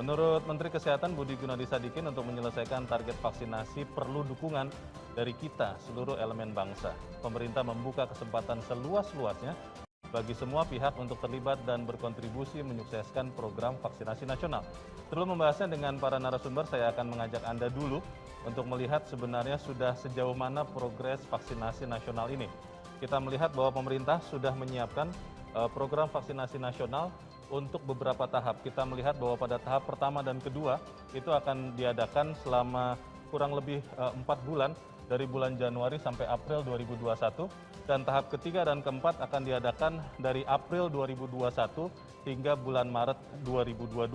Menurut Menteri Kesehatan Budi Gunadi Sadikin, untuk menyelesaikan target vaksinasi perlu dukungan dari kita, seluruh elemen bangsa. Pemerintah membuka kesempatan seluas-luasnya bagi semua pihak untuk terlibat dan berkontribusi menyukseskan program vaksinasi nasional. Sebelum membahasnya dengan para narasumber, saya akan mengajak Anda dulu untuk melihat sebenarnya sudah sejauh mana progres vaksinasi nasional ini. Kita melihat bahwa pemerintah sudah menyiapkan program vaksinasi nasional untuk beberapa tahap. Kita melihat bahwa pada tahap pertama dan kedua itu akan diadakan selama kurang lebih 4 bulan, dari bulan Januari sampai April 2021, dan tahap ketiga dan keempat akan diadakan dari April 2021 hingga bulan Maret 2022.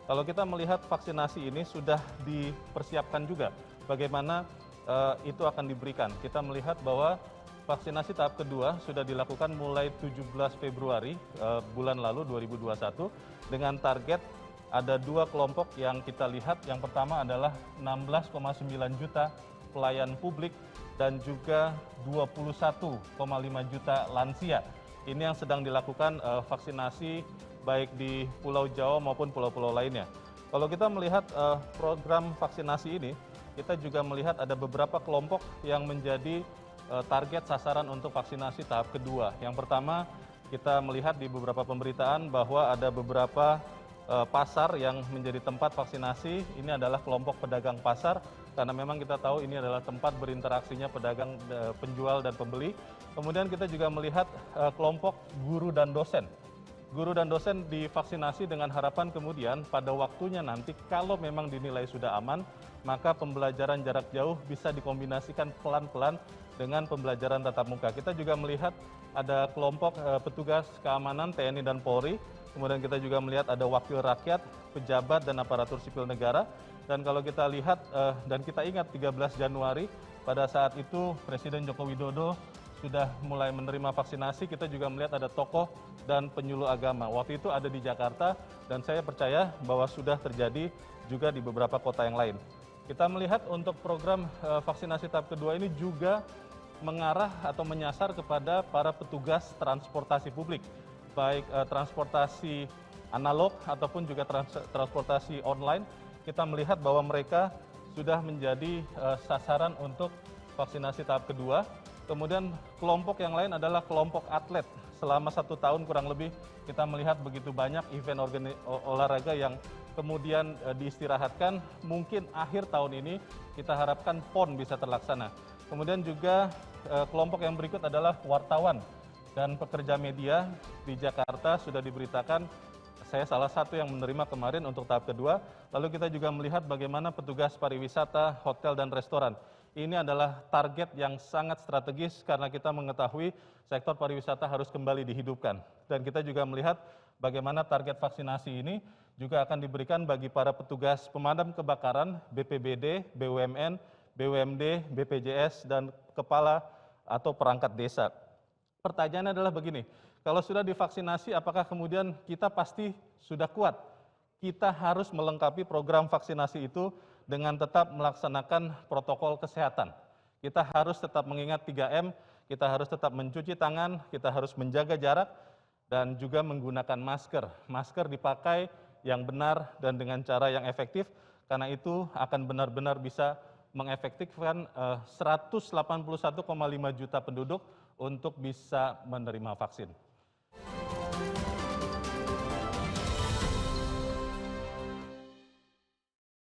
Kalau kita melihat vaksinasi ini sudah dipersiapkan juga bagaimana itu akan diberikan. Kita melihat bahwa vaksinasi tahap kedua sudah dilakukan mulai 17 Februari bulan lalu 2021 dengan target ada 2 kelompok yang kita lihat. Yang pertama adalah 16,9 juta pelayan publik dan juga 21,5 juta lansia. Ini yang sedang dilakukan vaksinasi baik di Pulau Jawa maupun pulau-pulau lainnya. Kalau kita melihat program vaksinasi ini, kita juga melihat ada beberapa kelompok yang menjadi target sasaran untuk vaksinasi tahap kedua. Yang pertama, kita melihat di beberapa pemberitaan bahwa ada beberapa pasar yang menjadi tempat vaksinasi. Ini adalah kelompok pedagang pasar, karena memang kita tahu ini adalah tempat berinteraksinya pedagang, penjual dan pembeli. Kemudian kita juga melihat kelompok guru dan dosen. Guru dan dosen divaksinasi dengan harapan kemudian pada waktunya nanti kalau memang dinilai sudah aman, maka pembelajaran jarak jauh bisa dikombinasikan pelan-pelan dengan pembelajaran tatap muka. Kita juga melihat ada kelompok petugas keamanan TNI dan Polri, kemudian kita juga melihat ada wakil rakyat, pejabat dan aparatur sipil negara. Dan kalau kita lihat dan kita ingat 13 Januari pada saat itu Presiden Joko Widodo sudah mulai menerima vaksinasi, kita juga melihat ada tokoh dan penyuluh agama. Waktu itu ada di Jakarta dan saya percaya bahwa sudah terjadi juga di beberapa kota yang lain. Kita melihat untuk program vaksinasi tahap kedua ini juga mengarah atau menyasar kepada para petugas transportasi publik, baik transportasi analog ataupun juga transportasi online. Kita melihat bahwa mereka sudah menjadi sasaran untuk vaksinasi tahap kedua. Kemudian kelompok yang lain adalah kelompok atlet. Selama 1 tahun kurang lebih kita melihat begitu banyak event olahraga yang kemudian diistirahatkan. Mungkin akhir tahun ini kita harapkan PON bisa terlaksana. Kemudian juga kelompok yang berikut adalah wartawan dan pekerja media. Di Jakarta sudah diberitakan, saya salah satu yang menerima kemarin untuk tahap kedua. Lalu kita juga melihat bagaimana petugas pariwisata, hotel dan restoran. Ini adalah target yang sangat strategis karena kita mengetahui sektor pariwisata harus kembali dihidupkan. Dan kita juga melihat bagaimana target vaksinasi ini juga akan diberikan bagi para petugas pemadam kebakaran, BPBD, BUMN, BUMD, BPJS, dan kepala atau perangkat desa. Pertanyaannya adalah begini, kalau sudah divaksinasi apakah kemudian kita pasti sudah kuat? Kita harus melengkapi program vaksinasi itu dengan tetap melaksanakan protokol kesehatan. Kita harus tetap mengingat 3M, kita harus tetap mencuci tangan, kita harus menjaga jarak, dan juga menggunakan masker. Masker dipakai yang benar dan dengan cara yang efektif, karena itu akan benar-benar bisa mengefektifkan 181,5 juta penduduk untuk bisa menerima vaksin.